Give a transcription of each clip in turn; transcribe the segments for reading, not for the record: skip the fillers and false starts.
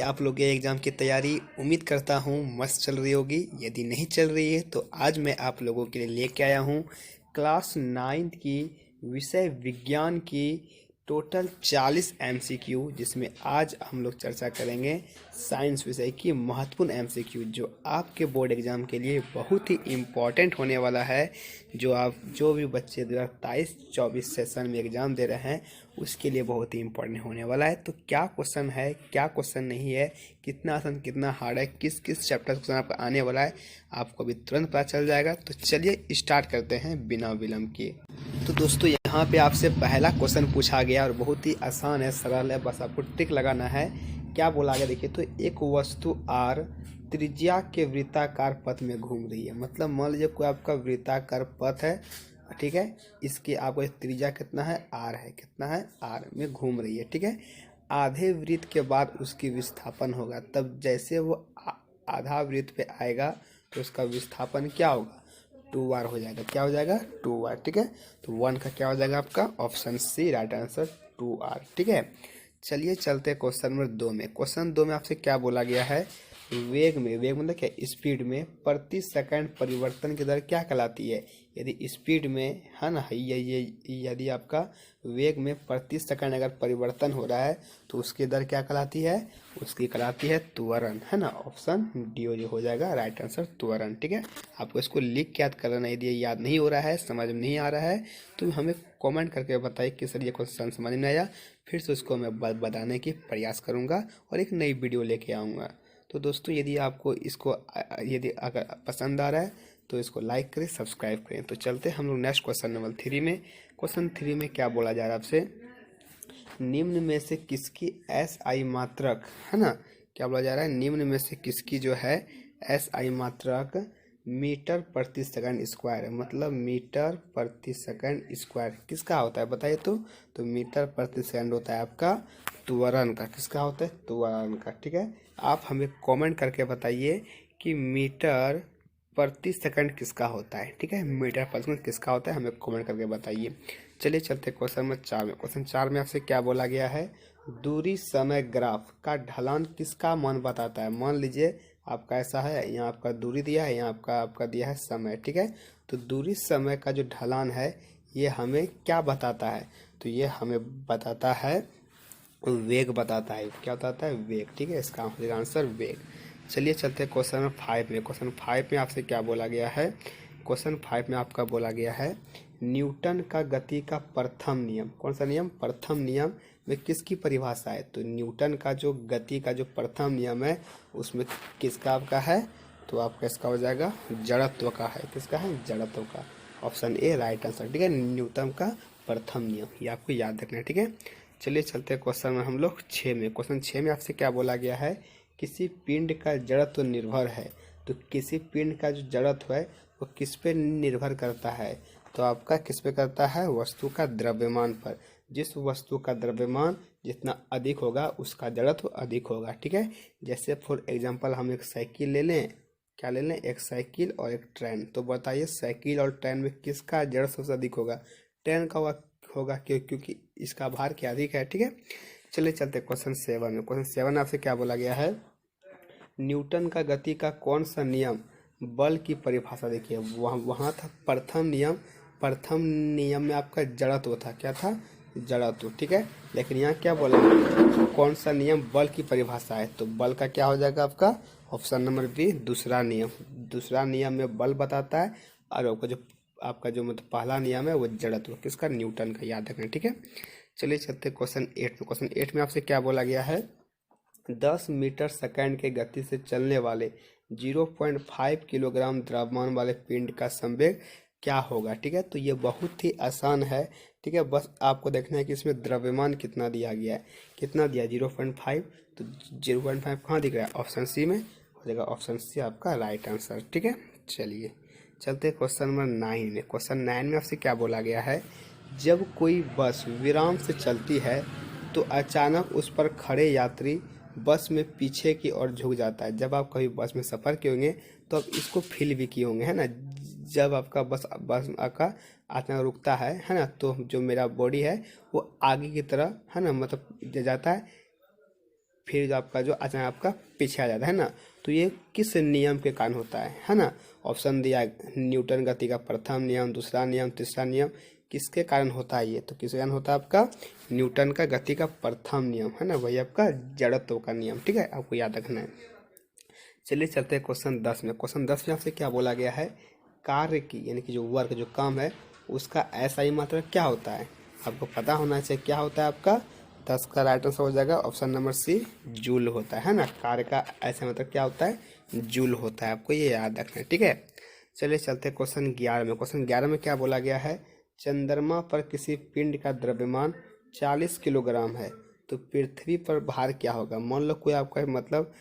आप लोग के एग्ज़ाम की तैयारी उम्मीद करता हूँ मस्त चल रही होगी। यदि नहीं चल रही है तो आज मैं आप लोगों के लिए लेके आया हूँ क्लास 9th की विषय विज्ञान की टोटल 40 MCQ, जिसमें आज हम लोग चर्चा करेंगे साइंस विषय की महत्वपूर्ण MCQ जो आपके बोर्ड एग्ज़ाम के लिए बहुत ही इम्पॉर्टेंट होने वाला है। जो भी बच्चे 2023-24 सेशन में एग्ज़ाम दे रहे हैं उसके लिए बहुत ही इम्पोर्टेंट होने वाला है। तो क्या क्वेश्चन है, क्या क्वेश्चन नहीं है, कितना आसान कितना हार्ड है, किस किस चैप्टर क्वेश्चन आपका आने वाला है, आपको अभी तुरंत पता चल जाएगा। तो चलिए स्टार्ट करते हैं बिना विलम्ब किए। तो दोस्तों यहाँ पे आपसे पहला क्वेश्चन पूछा गया और बहुत ही आसान है, सरल है, बस आपको टिक लगाना है। क्या बोला गया देखिए, तो एक वस्तु आर त्रिज्या के वृत्ताकार पथ में घूम रही है। मतलब मान लीजिए कोई आपका वृत्ताकार पथ है, ठीक है, इसकी आपको त्रिज्या कितना है, आर है, कितना है, आर में घूम रही है, ठीक है। आधे वृत्त के बाद उसकी विस्थापन होगा, तब जैसे वो आधा वृत्त पे आएगा तो उसका विस्थापन क्या होगा, 2r हो जाएगा। क्या हो जाएगा, 2r, ठीक है। तो 1 का क्या हो जाएगा आपका option C right answer 2r, ठीक है। चलिए चलते हैं क्वेश्चन नंबर 2 में। क्वेश्चन 2 में आपसे क्या बोला गया है, वेग मतलब क्या, स्पीड में प्रति सेकंड परिवर्तन की दर क्या कहलाती है। यदि स्पीड में है ना, ये यदि आपका वेग में प्रति सेकंड अगर परिवर्तन हो रहा है तो उसकी दर क्या कहलाती है, उसकी कहलाती है त्वरण, है ना। ऑप्शन डी हो जाएगा राइट आंसर त्वरण, ठीक है। आपको इसको लिख के याद करना, यदि याद नहीं हो रहा है, समझ में नहीं आ रहा है तो हमें कमेंट करके बताइए कि सर ये क्वेश्चन समझ में आया, फिर से उसको मैं बताने की प्रयास करूँगा और एक नई वीडियो लेके आऊँगा। तो दोस्तों यदि आपको इसको यदि अगर पसंद आ रहा है तो इसको लाइक करें, सब्सक्राइब करें। तो चलते हम लोग नेक्स्ट क्वेश्चन नंबर 3 में। क्वेश्चन 3 में क्या बोला जा रहा है आपसे, निम्न में से किसकी SI मात्रक, है ना, क्या बोला जा रहा है, निम्न में से किसकी जो है SI मात्रक मीटर प्रति सेकंड स्क्वायर है। मतलब मीटर प्रति सेकंड स्क्वायर किसका होता है बताइए। तो मीटर प्रति सेकंड होता है आपका त्वरण का। किसका होता है, त्वरण का, ठीक है। आप हमें कमेंट करके बताइए कि मीटर प्रति सेकंड किसका होता है, ठीक है। मीटर प्रति सेकंड किसका होता है, हमें कमेंट करके बताइए। चलिए चलते क्वेश्चन नंबर 4 में। क्वेश्चन 4 में आपसे क्या बोला गया है, दूरी समय ग्राफ का ढलान किसका मान बताता है। मान लीजिए आपका ऐसा है, यहाँ आपका दूरी दिया है, यहाँ आपका दिया है समय, ठीक है। तो दूरी समय का जो ढलान है ये हमें क्या बताता है, तो ये हमें बताता है वेग बताता है। क्या बताता है, वेग, ठीक है। इसका आंसर वेग। चलिए चलते हैं क्वेश्चन नंबर 5 में। क्वेश्चन 5 में आपसे क्या बोला गया है, क्वेश्चन 5 में आपका बोला गया है न्यूटन का गति का प्रथम नियम। कौन सा नियम, प्रथम नियम में किसकी परिभाषा है। तो न्यूटन का जो गति का जो प्रथम नियम है उसमें किसका आपका है, तो आपका इसका हो जाएगा जड़त्व का है। किसका है, जड़त्व का। ऑप्शन ए राइट आंसर, ठीक है। न्यूटन का प्रथम नियम, ये आपको याद रखना है, ठीक है। चलिए चलते हैं क्वेश्चन में हम लोग 6 में। क्वेश्चन 6 में आपसे क्या बोला गया है, किसी पिंड का जड़त्व निर्भर है। तो किसी पिंड का जो जड़त्व है वो किस पे निर्भर करता है, तो आपका किस पे करता है, वस्तु का द्रव्यमान पर। जिस वस्तु का द्रव्यमान जितना अधिक होगा उसका जड़त्व अधिक होगा, ठीक है। जैसे फॉर एग्जांपल हम एक साइकिल ले लें, क्या ले लें, एक साइकिल और एक ट्रेन। तो बताइए साइकिल और ट्रेन में किसका जड़त्व सबसे अधिक होगा, ट्रेन का होगा क्योंकि इसका भार क्या अधिक है, ठीक है। चलिए चलते क्वेश्चन 7 में। क्वेश्चन 7 आपसे क्या बोला गया है, न्यूटन का गति का कौन सा नियम बल की परिभाषा, देखिए वहाँ था प्रथम नियम। प्रथम नियम में आपका जड़त्व था, क्या था, जड़त्व, ठीक है। लेकिन यहाँ क्या बोला, कौन सा नियम बल की परिभाषा है, तो बल का क्या हो जाएगा आपका ऑप्शन नंबर बी दूसरा नियम। दूसरा नियम में बल बताता है और आपका जो मतलब पहला नियम है वो जड़त्व, किसका, न्यूटन का, याद रखना, ठीक है। चलिए चलते क्वेश्चन 8 में। क्वेश्चन 8 में आपसे क्या बोला गया है, 10 मीटर सेकंड के गति से चलने वाले 0.5 किलोग्राम द्रव्यमान वाले पिंड का संवेग क्या होगा, ठीक है। तो ये बहुत ही आसान है, ठीक है। बस आपको देखना है कि इसमें द्रव्यमान कितना दिया गया है, कितना दिया 0.5। तो 0.5 कहाँ दिख रहा है, ऑप्शन सी में हो जाएगा, ऑप्शन सी आपका राइट आंसर, ठीक है। चलिए चलते हैं क्वेश्चन नंबर 9 में। क्वेश्चन 9 में आपसे क्या बोला गया है, जब कोई बस विराम से चलती है तो अचानक उस पर खड़े यात्री बस में पीछे की ओर झुक जाता है। जब आप कभी बस में सफ़र किए होंगे तो आप इसको फील भी किए होंगे, है ना। जब आपका बस आपका अचानक रुकता है ना, तो जो मेरा बॉडी है वो आगे की तरफ, है ना, मतलब जाता है फिर जो आपका जो अचानक आपका पीछे आ जाता है ना, तो ये किस नियम के कारण होता है ना। ऑप्शन दिया न्यूटन गति का प्रथम नियम, दूसरा नियम, तीसरा नियम, किसके कारण होता है ये, तो किसके कारण होता है आपका न्यूटन का गति का प्रथम नियम है ना, वही आपका जड़त्व का नियम। ठीक है, आपको याद रखना है। चलिए चलते हैं क्वेश्चन 10 में। क्वेश्चन 10 में आपसे क्या बोला गया है, कार्य की यानी कि जो वर्क जो काम है उसका ऐसा मात्रक क्या होता है, आपको पता होना चाहिए क्या होता है आपका। 10 का राइट आंसर हो जाएगा ऑप्शन नंबर सी, जूल होता है ना। कार्य का ऐसा मात्रक क्या होता है, जूल होता है, आपको ये याद रखना है। ठीक है, चलिए चलते हैं क्वेश्चन 11 में। क्वेश्चन 11 में क्या बोला गया है, चंद्रमा पर किसी पिंड का द्रव्यमान 40 किलोग्राम है तो पृथ्वी पर भार क्या होगा। मान लो कोई आपका मतलब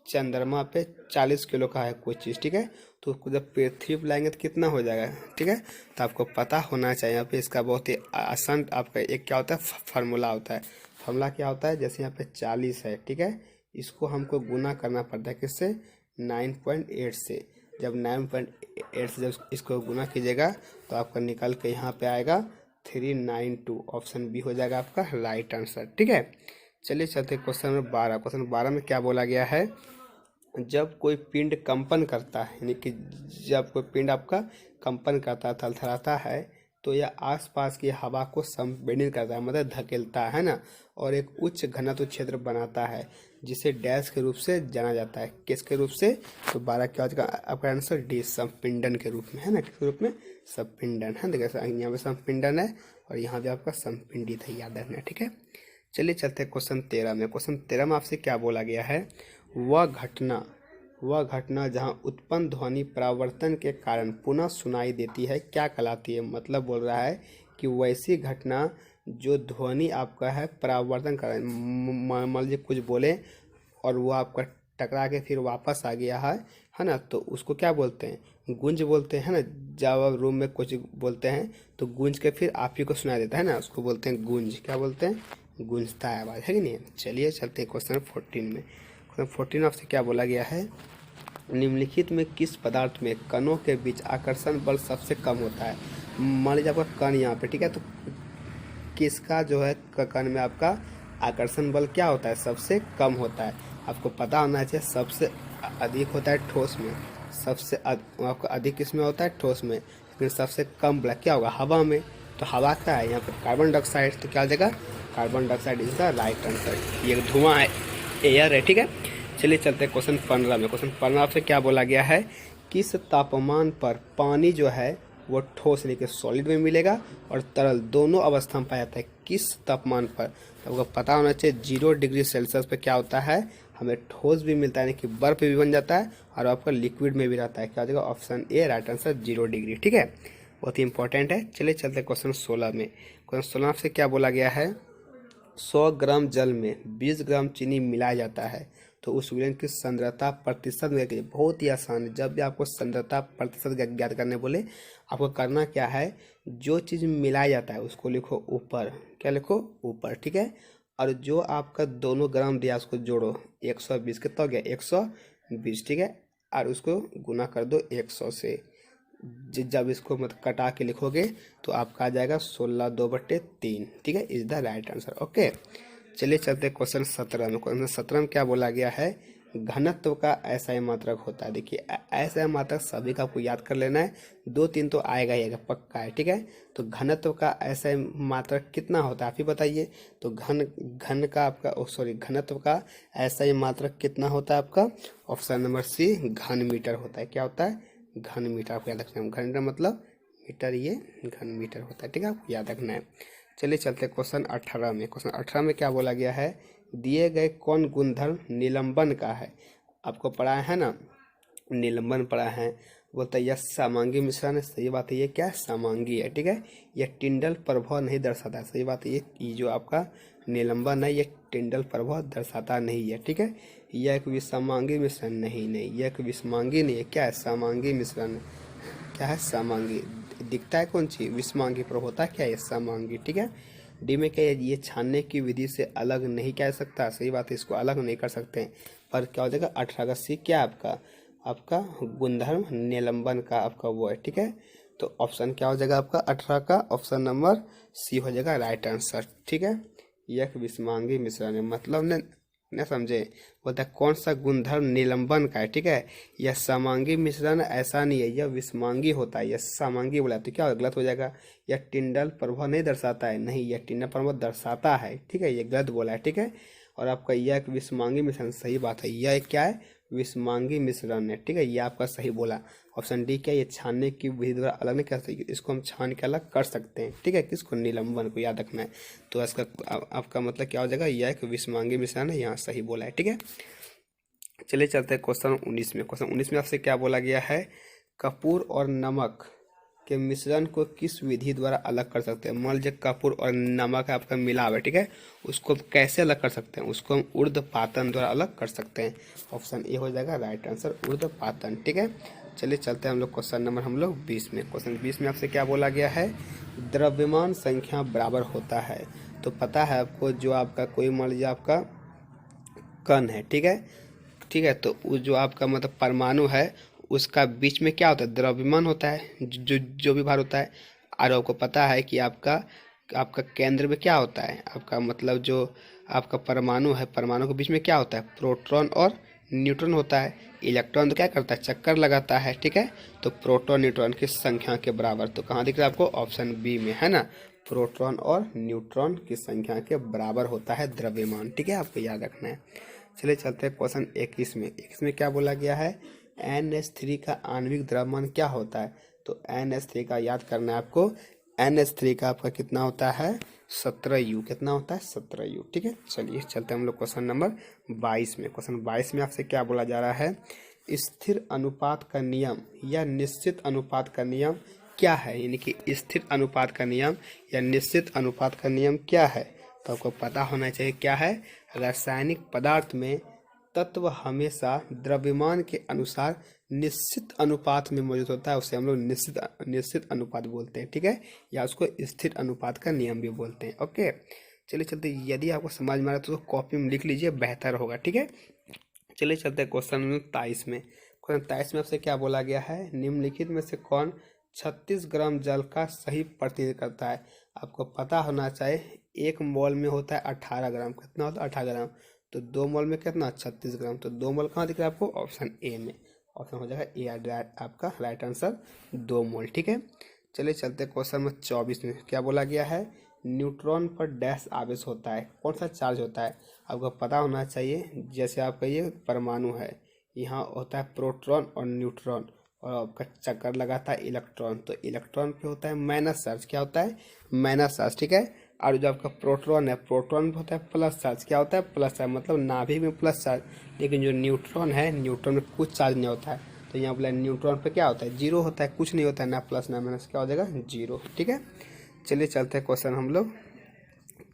चंद्रमा पे 40 किलो का है कोई चीज़, ठीक है, तो उसको जब पृथ्वी पर लाएंगे तो कितना हो जाएगा। ठीक है, तो आपको पता होना चाहिए यहाँ पे इसका बहुत ही आसान आपका एक क्या होता है फार्मूला होता है। फार्मूला क्या होता है, जैसे यहाँ पे 40 है, ठीक है, इसको हमको गुना करना पड़ता है किससे, 9.8 से। जब 9.8 से जब इसको गुना कीजिएगा तो आपका निकल के यहाँ पे आएगा 392, ऑप्शन बी हो जाएगा आपका राइट आंसर। ठीक है, चलिए चलते क्वेश्चन नंबर 12। क्वेश्चन 12 में क्या बोला गया है, जब कोई पिंड कंपन करता है यानी कि जब कोई पिंड आपका कंपन करता है, थरथराता है, तो यह आसपास की हवा को संपीड़ित करता है, मतलब धकेलता है ना, और एक उच्च घनत्व क्षेत्र बनाता है जिसे डैश के रूप से जाना जाता है। किसके रूप से, तो 12 क्या हो जाएगा आपका आंसर डी, संपीड़न के रूप में है ना। किस रूप में, संपीड़न है। देखिए यहाँ पे संपीड़न है और यहाँ पे आपका संपीड़ित है, याद रखना है। ठीक है, चलिए चलते हैं क्वेश्चन 13 में। क्वेश्चन 13 में आपसे क्या बोला गया है, वह घटना जहां उत्पन्न ध्वनि परावर्तन के कारण पुनः सुनाई देती है क्या कहलाती है। मतलब बोल रहा है कि वैसी घटना जो ध्वनि आपका है परावर्तन कर, मान लीजिए कुछ बोले और वो आपका टकरा के फिर वापस आ गया है ना, तो उसको क्या बोलते हैं, गूंज बोलते हैं ना। जब आप रूम में कुछ बोलते हैं तो गूंज के फिर आप ही को सुनाई देता है ना, उसको बोलते हैं गूंज। क्या बोलते हैं, गूंजता है आवाज़, है कि नहीं। चलिए चलते हैं क्वेश्चन 14 में। क्वेश्चन 14 आपसे क्या बोला गया है, निम्नलिखित में किस पदार्थ में कणों के बीच आकर्षण बल सबसे कम होता है। मान लीजिए आपका कण यहाँ पे, ठीक है, तो किसका जो है कण में आपका आकर्षण बल क्या होता है, सबसे कम होता है। आपको पता होना चाहिए सबसे अधिक होता है ठोस में, सबसे आपका अधिक किसमें होता है, ठोस में, लेकिन सबसे कम बल क्या होगा, हवा में। तो हवा का है यहाँ पर कार्बन डाइऑक्साइड, तो क्या हो जाएगा, carbon dioxide is the right answer. ये धुआं है, एयर है। ठीक है, चलिए चलते हैं क्वेश्चन 15 में। क्वेश्चन 15 से क्या बोला गया है, किस तापमान पर पानी जो है वो ठोस यानी कि सॉलिड में मिलेगा और तरल दोनों अवस्था में पाया जाता है। किस तापमान पर, तो आपको पता होना चाहिए 0 डिग्री सेल्सियस पे क्या होता है, हमें ठोस भी मिलता है यानी कि बर्फ भी बन जाता है और आपका लिक्विड में भी रहता है। क्या हो जाएगा, option A right answer 0 degree. ठीक है, बहुत ही इंपॉर्टेंट है। चलिए चलते क्वेश्चन 16 में। क्वेश्चन 16 से क्या बोला गया है, 100 ग्राम जल में 20 ग्राम चीनी मिलाया जाता है तो उस विलयन की सांद्रता प्रतिशत में, बहुत ही आसान है। जब भी आपको सांद्रता प्रतिशत ज्ञात करने बोले, आपको करना क्या है, जो चीज़ मिलाया जाता है उसको लिखो ऊपर, क्या लिखो ऊपर, ठीक है, और जो आपका दोनों ग्राम दिया उसको जोड़ो, 120 कितना हो गया 120, ठीक है, और उसको गुना कर दो 100 से। जब इसको मतलब कटा के लिखोगे तो आपका आ जाएगा 16/2/3, ठीक है, is the right answer. Okay, चलिए चलते हैं क्वेश्चन 17 में। क्वेश्चन 17 में क्या बोला गया है, घनत्व का ऐसा ही मात्रक होता है। देखिए ऐसा मात्रक सभी का आपको याद कर लेना है, 2-3 तो आएगा ही आएगा, पक्का है। ठीक है, तो घनत्व का ऐसा मात्रक कितना होता है आप ही बताइए। तो घन का आपका घनत्व का ऐसा ही मात्रक कितना होता है आपका, ऑप्शन नंबर सी घन मीटर होता है। क्या होता है, घन मीटर। आपको याद रखना है, घन मीटर मतलब मीटर, ये घन मीटर होता है। ठीक है, आपको याद रखना है। चलिए चलते हैं क्वेश्चन 18 में। क्वेश्चन 18 में क्या बोला गया है, दिए गए कौन गुणधर्म निलंबन का है। आपको पढ़ा है ना, निलंबन पढ़ा है, बोलता है यह समांगी मिश्रण है। सही बात है, ये क्या है, समांगी है। ठीक है, यह टिंडल प्रभाव नहीं दर्शाता है। सही बात है, ये जो आपका निलंबन है ये टिंडल प्रभाव दर्शाता नहीं है। ठीक है, यह एक विषमांगी मिश्रण नहीं, यह एक विषमांगी नहीं है, क्या है, समांगी मिश्रण। क्या है, समांगी। दिखता है कौन सी, विषमांगी, पर होता क्या है, समांगी। ठीक है, डी में क्या है, ये छानने की विधि से अलग नहीं कह सकता। सही बात है, इसको अलग नहीं कर सकते हैं, पर क्या हो जाएगा 18 का सी, क्या आपका गुणधर्म निलंबन का आपका वो है। ठीक है, तो ऑप्शन क्या हो जाएगा आपका 18 का, ऑप्शन नंबर सी हो जाएगा राइट आंसर। ठीक है, यह विषमांगी मिश्रण है, मतलब ने ना समझे। बोलता है कौन सा गुणधर्म निलंबन का है, ठीक है। यह समांगी मिश्रण ऐसा नहीं है, यह विषमांगी होता है। यह समांगी बोला तो क्या होगा, गलत हो जाएगा। यह टिंडल प्रभाव नहीं दर्शाता है, नहीं, यह टिंडल प्रभाव दर्शाता है, ठीक है, ये गलत बोला है, ठीक है। और आपका यह एक विषमांगी मिश्रण, सही बात है, यह क्या है, विषमांगी मिश्रण है, ठीक है, ये आपका सही बोला। ऑप्शन डी क्या है, ये छानने की विधि द्वारा अलग नहीं कर सकते, इसको हम छान के अलग कर सकते हैं, ठीक है, किसको, निलंबन को, याद रखना है। तो इसका आपका मतलब क्या हो जाएगा, यह एक विषमांगी मिश्रण है, यहाँ सही बोला है, ठीक है। चलिए चलते हैं क्वेश्चन 19 में। क्वेश्चन 19 में आपसे क्या बोला गया है, कपूर और नमक के मिश्रण को किस विधि द्वारा अलग कर सकते हैं। मान लीजिए कपूर और नमक आपका मिलाव है, ठीक है, उसको हम कैसे अलग कर सकते हैं, उसको हम ऊर्ध्वपातन द्वारा अलग कर सकते हैं। ऑप्शन ए हो जाएगा राइट आंसर, ऊर्ध्वपातन, ठीक है। चलिए चलते हैं हम लोग क्वेश्चन नंबर 20 में। क्वेश्चन 20 में आपसे क्या बोला गया है, द्रव्यमान संख्या बराबर होता है। तो पता है आपको, जो आपका कोई मान लीजिए आपका कण है, ठीक है, ठीक है, तो वो जो आपका मतलब परमाणु है, उसका बीच में क्या होता है, द्रव्यमान होता है, जो भी भार होता है। और आपको पता है कि आपका आपका केंद्र में क्या होता है, आपका मतलब जो आपका परमाणु है, परमाणु के बीच में क्या होता है, प्रोटॉन और न्यूट्रॉन होता है। इलेक्ट्रॉन तो क्या करता है, चक्कर लगाता है, ठीक है। तो प्रोटॉन न्यूट्रॉन की संख्या के बराबर, तो कहाँ दिख रहा है आपको, ऑप्शन बी में है ना, प्रोटॉन और न्यूट्रॉन की संख्या के बराबर होता है द्रव्यमान, ठीक है, आपको याद रखना है। चलिए चलते हैं क्वेश्चन 21 में। 21 में क्या बोला गया है, NH3 का आणविक द्रव्यमान क्या होता है। तो NH3 का याद करना है आपको, NH3 का आपका कितना होता है, 17U, कितना होता है, 17U, ठीक है। चलिए चलते हैं हम लोग क्वेश्चन नंबर 22 में। क्वेश्चन 22 में आपसे क्या बोला जा रहा है, स्थिर अनुपात का नियम या निश्चित अनुपात का नियम क्या है, यानी कि स्थिर अनुपात का नियम या निश्चित अनुपात का नियम क्या है। तो आपको पता होना चाहिए क्या है, रासायनिक पदार्थ में तत्व हमेशा द्रव्यमान के अनुसार निश्चित अनुपात में मौजूद होता है, उसे हम लोग निश्चित अनुपात बोलते हैं, ठीक है, या उसको स्थिर अनुपात का नियम भी बोलते हैं। ओके, चलिए चलते, यदि आपको समझ में आ रहा है तो कॉपी में लिख लीजिए, बेहतर होगा, ठीक है। चलिए चलते हैं क्वेश्चन 23 में। क्वेश्चन 23 में आपसे क्या बोला गया है, निम्नलिखित में से कौन 36 ग्राम जल का सही प्रतिनिधित्व करता है। आपको पता होना चाहिए, एक मोल में होता है 18 ग्राम, कितना होता है, 18 ग्राम, तो 2 मोल में कितना, 36 ग्राम, तो 2 मोल कहाँ दिख रहा है आपको, ऑप्शन ए में, ऑप्शन हो जाएगा ए आपका राइट आंसर, 2 मोल, ठीक है। चलिए चलते क्वेश्चन नंबर 24 में। क्या बोला गया है, न्यूट्रॉन पर डैश आवेश होता है, कौन सा चार्ज होता है। आपको पता होना चाहिए, जैसे आपका ये परमाणु है, यहाँ होता है प्रोटॉन और न्यूट्रॉन, और आपका चक्कर लगाता है इलेक्ट्रॉन, तो इलेक्ट्रॉन पे होता है माइनस चार्ज, क्या होता है, माइनस चार्ज, ठीक है। और जो आपका प्रोटॉन है, प्रोटॉन पे होता है प्लस चार्ज, क्या होता है, प्लस चार्ज, मतलब नाभिक में प्लस चार्ज। लेकिन जो न्यूट्रॉन है, न्यूट्रॉन में कुछ चार्ज नहीं होता है, तो यहाँ बोला न्यूट्रॉन पे क्या होता है, जीरो होता है, कुछ नहीं होता है, ना प्लस ना माइनस, क्या हो जाएगा, जीरो, ठीक है। चलिए चलते हैं क्वेश्चन हम लोग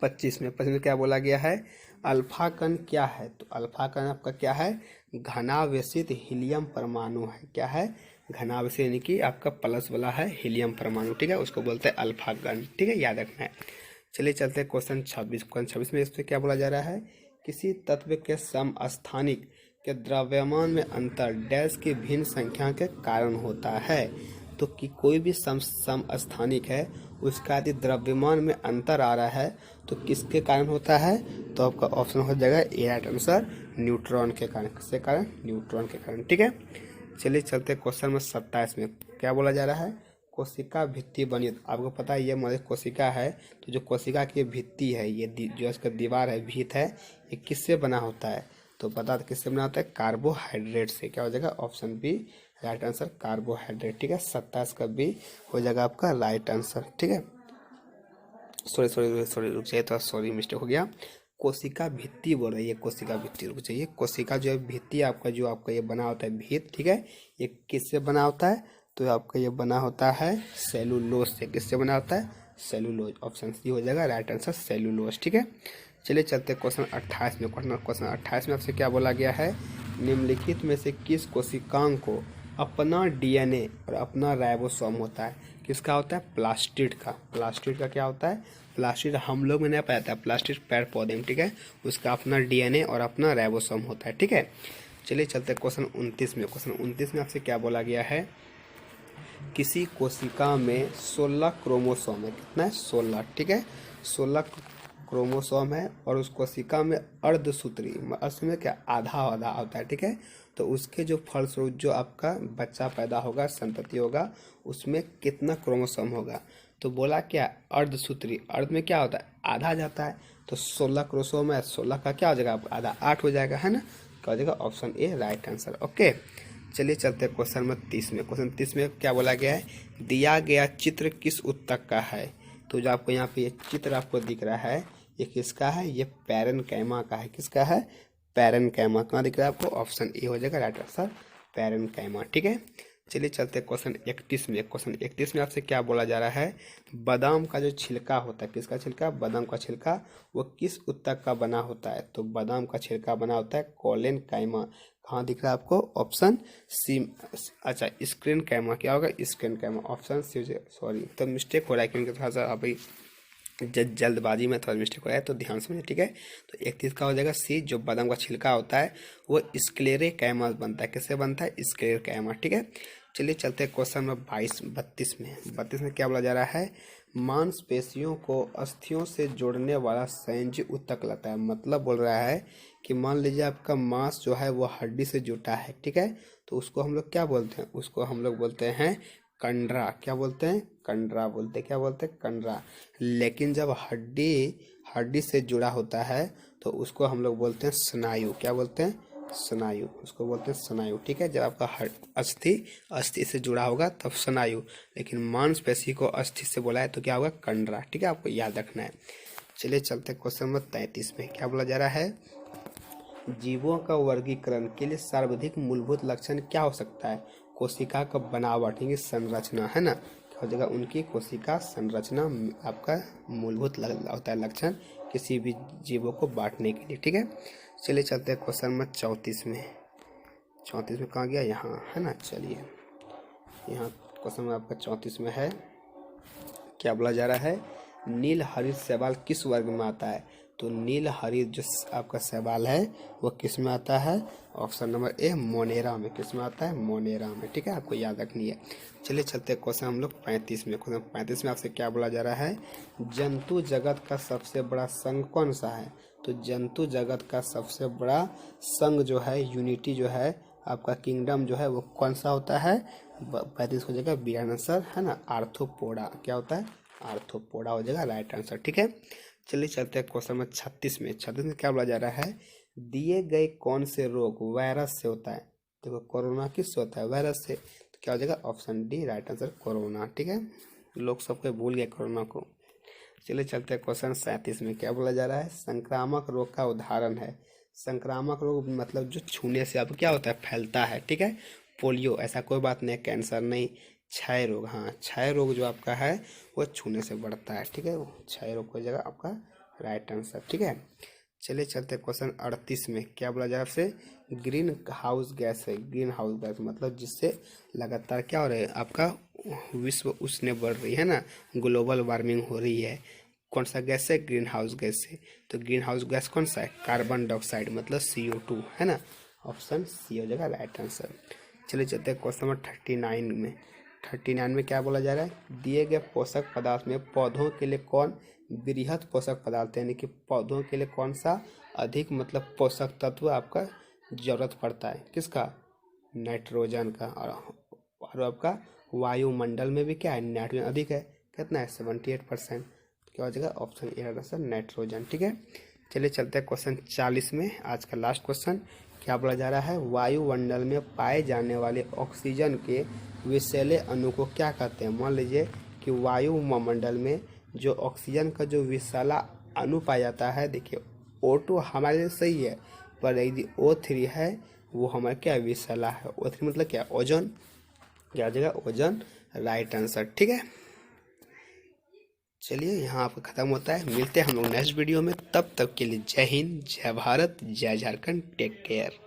25 में। 25 में क्या बोला गया है, अल्फा कण क्या है। तो अल्फा कण आपका क्या है, घनावेशित हीलियम परमाणु है, क्या है, घनावेशित, यानी कि आपका प्लस वाला है हीलियम परमाणु, ठीक है, उसको बोलते हैं अल्फा कण, ठीक है, याद रखना है। चलिए चलते हैं क्वेश्चन 26। क्वेश्चन 26 में इसमें क्या बोला जा रहा है, किसी तत्व के समस्थानिक के द्रव्यमान में अंतर डैश की भिन्न संख्या के कारण होता है। तो कि कोई भी समस्थानिक है, उसका यदि द्रव्यमान में अंतर आ रहा है तो किसके कारण होता है, तो आपका ऑप्शन हो जाएगा ए राइट आंसर, न्यूट्रॉन के कारण, किसके कारण, न्यूट्रॉन के कारण, ठीक है। चलिए चलते क्वेश्चन में 27 में। क्या बोला जा रहा है, कोशिका भित्ति बनी, आपको पता है ये हमारी कोशिका है, तो जो कोशिका की भित्ति है, ये जो इसका दीवार है, भीत है, ये किससे बना होता है। तो पता किससे बना होता है, कार्बोहाइड्रेट से, क्या हो जाएगा, option B right answer, carbohydrate, ठीक है। 27 का बी हो जाएगा आपका राइट आंसर, ठीक है। सॉरी रुक जाइए, तो सॉरी मिस्टेक हो गया, कोशिका भित्ति बोल रही है, कोशिका भित्ति, रुक जाइए, कोशिका जो है भित्ति आपका, जो आपका ये बना होता है भीत, ठीक है, ये किससे बना होता है, तो आपका ये बना होता है सेलुलोज से, किससे बना होता है, सेलुलोज, ऑप्शन सी हो जाएगा राइट आंसर, सेलुलोज, ठीक है। चलिए चलते क्वेश्चन 28 में। क्वेश्चन 28 में आपसे क्या बोला गया है, निम्नलिखित में से किस कोशिकांग को अपना डीएनए और अपना राइबोसोम होता है, किसका होता है, प्लास्टिड का, प्लास्टिड का क्या होता है, प्लास्टिड हम लोग में नहीं पाया, प्लास्टिड पेड़ पौधे में, ठीक है, उसका अपना डीएनए और अपना राइबोसोम होता है, ठीक है। चलिए चलते क्वेश्चन 29 में। क्वेश्चन 29 में आपसे क्या बोला गया है, किसी कोशिका में 16 क्रोमोसोम है, कितना है, 16, ठीक है, 16 क्रोमोसोम है और उस कोशिका में अर्धसूत्री, उसमें क्या आधा आधा होता है, ठीक है। तो उसके जो फलस्वरूप जो आपका बच्चा पैदा होगा, संतति होगा, उसमें कितना क्रोमोसोम होगा। तो बोला क्या, अर्धसूत्री, अर्ध में क्या होता है, आधा जाता है। तो 16 क्रोमोसोम है, 16 का क्या हो जाएगा आधा, 8 हो जाएगा, है ना। क्या हो जाएगा, option A right answer. Okay, चलिए चलते हैं क्वेश्चन नंबर 30 में। क्वेश्चन 30 में क्या बोला गया है, दिया गया चित्र किस उत्तक का है। तो जो आपको यहाँ पे ये चित्र आपको दिख रहा है, ये किसका है, ये पैरेनकाइमा का है। किसका है, पैरेनकाइमा। कहाँ दिख रहा है आपको, ऑप्शन ए हो जाएगा राइट आंसर, पैरेनकाइमा, ठीक है। चलिए चलते हैं क्वेश्चन 31 में। क्वेश्चन 31 में आपसे क्या बोला जा रहा है, बादाम का जो छिलका होता है, किसका छिलका, बादाम का छिलका, वो किस उत्तक का बना होता है। तो बादाम का छिलका बना होता है कोलेनकाइमा। कहाँ दिख रहा है आपको, ऑप्शन सी, अच्छा स्क्रीन कैमा, क्या होगा, स्क्रीन कैमा, ऑप्शन सी। सॉरी, तो मिस्टेक हो रहा है क्योंकि थोड़ा सा अभी जल्दबाजी में थोड़ा मिस्टेक हो रहा है, तो ध्यान समझिए, ठीक है। तो 31 का हो जाएगा सी, जो बादाम का छिलका होता है वो स्क्लेरेकाइमा बनता है। किससे बनता है, स्क्लेरेकाइमा, ठीक है। चलिए चलते हैं क्वेश्चन नंबर 32 में। 32 में क्या बोला जा रहा है, मांसपेशियों को अस्थियों से जोड़ने वाला संयोजी ऊतक लगता है। मतलब बोल रहा है कि मान लीजिए आपका मांस जो है वो हड्डी से जुटा है, ठीक है। तो उसको हम लोग क्या बोलते हैं, उसको हम लोग बोलते हैं कंडरा। क्या बोलते हैं, कंडरा बोलते हैं। क्या बोलते हैं, कंडरा। लेकिन जब हड्डी से जुड़ा होता है तो उसको हम लोग बोलते हैं स्नायु। क्या बोलते हैं, स्नायु, उसको बोलते हैं स्नायु, ठीक है। जब आपका अस्थि से जुड़ा होगा तब स्नायु, लेकिन मांसपेशी को अस्थि से बोला है तो क्या होगा, कंडरा, ठीक है। आपको याद रखना है। चलिए चलते हैं क्वेश्चन नंबर 33 में। क्या बोला जा रहा है, जीवों का वर्गीकरण के लिए सर्वाधिक मूलभूत लक्षण क्या हो सकता है। कोशिका का बनावट, यानी संरचना, है ना। क्या हो जाएगा, उनकी कोशिका संरचना आपका मूलभूत होता है लक्षण किसी भी जीवों को बांटने के लिए, ठीक है। चलिए चलते हैं क्वेश्चन नंबर 34 में। 34 में कहाँ गया, यहाँ, है ना। चलिए यहाँ क्वेश्चन में आपका 34 में है, क्या बोला जा रहा है, नील हरित शैवाल किस वर्ग में आता है। तो नील हरित जो आपका शैवाल है वो किस में आता है, ऑप्शन नंबर ए मोनेरा में। किस में आता है, मोनेरा में, ठीक है। आपको याद रखनी है। चलिए चलते हैं क्वेश्चन हम लोग 35 में। क्वेश्चन 35 में आपसे क्या बोला जा रहा है, जंतु जगत का सबसे बड़ा संघ कौन सा है। तो जंतु जगत का सबसे बड़ा संघ जो है, यूनिटी जो है आपका, किंगडम जो है वो कौन सा होता है, 35 हो जाएगा बी आंसर, है ना, आर्थ्रोपोडा। क्या होता है, आर्थ्रोपोडा हो जाएगा राइट आंसर, ठीक है। चलिए चलते हैं क्वेश्चन नंबर 36 में। 36 में क्या बोला जा रहा है, दिए गए कौन से रोग वायरस से होता है। देखो कोरोना किससे होता है, वायरस से। तो क्या हो जाएगा, option D right answer, corona, ठीक है। लोग सबको भूल गए कोरोना को। चलिए चलते हैं क्वेश्चन 37 में। क्या बोला जा रहा है, संक्रामक रोग का उदाहरण है। संक्रामक रोग मतलब जो छूने से अब क्या होता है, फैलता है, ठीक है। पोलियो ऐसा कोई बात नहीं, कैंसर नहीं, क्षय रोग, हाँ क्षय रोग जो आपका है वो छूने से बढ़ता है, ठीक है। वो क्षय रोग हो जाएगा आपका राइट आंसर, ठीक है। चलिए चलते क्वेश्चन 38 में। क्या बोला जाए आपसे, ग्रीन हाउस गैस है। ग्रीन हाउस गैस मतलब जिससे लगातार क्या हो रहा है, आपका विश्व उष्ण बढ़ रही है ना, ग्लोबल वार्मिंग हो रही है। कौन सा गैस है, ग्रीन हाउस गैस है। तो ग्रीन हाउस गैस कौन सा है, कार्बन डाइऑक्साइड मतलब CO2, है ना, ऑप्शन सी हो जाएगा राइट आंसर। चलिए चलते हैं क्वेश्चन नंबर 39 में। 39 में क्या बोला जा रहा है, दिए गए पोषक पदार्थ में पौधों के लिए कौन बृहत पोषक पदार्थ है, यानी कि पौधों के लिए कौन सा अधिक मतलब पोषक तत्व आपका जरूरत पड़ता है, किसका, नाइट्रोजन का। और आपका वायुमंडल में भी क्या है, नाइट्रोजन अधिक है, कितना है 78%। क्या हो जाएगा, ऑप्शन ए आंसर नाइट्रोजन, ठीक है। चलिए चलते हैं क्वेश्चन 40 में, आज का लास्ट क्वेश्चन। क्या बोला जा रहा है, वायुमंडल में पाए जाने वाले ऑक्सीजन के विषैले अणु को क्या कहते हैं। मान लीजिए कि वायुमंडल में जो ऑक्सीजन का जो विषैला अणु पाया जाता है, देखिए O2 हमारे लिए सही है, पर यदि O3 है वो हमारा क्या विषैला है। O3 मतलब क्या, ओजोन। क्या हो जाएगा, ओजोन राइट आंसर, ठीक है। चलिए यहाँ आपका खत्म होता है, मिलते हैं हम लोग नेक्स्ट वीडियो में। तब तक के लिए जय हिंद, जय भारत, जय झारखंड, टेक केयर।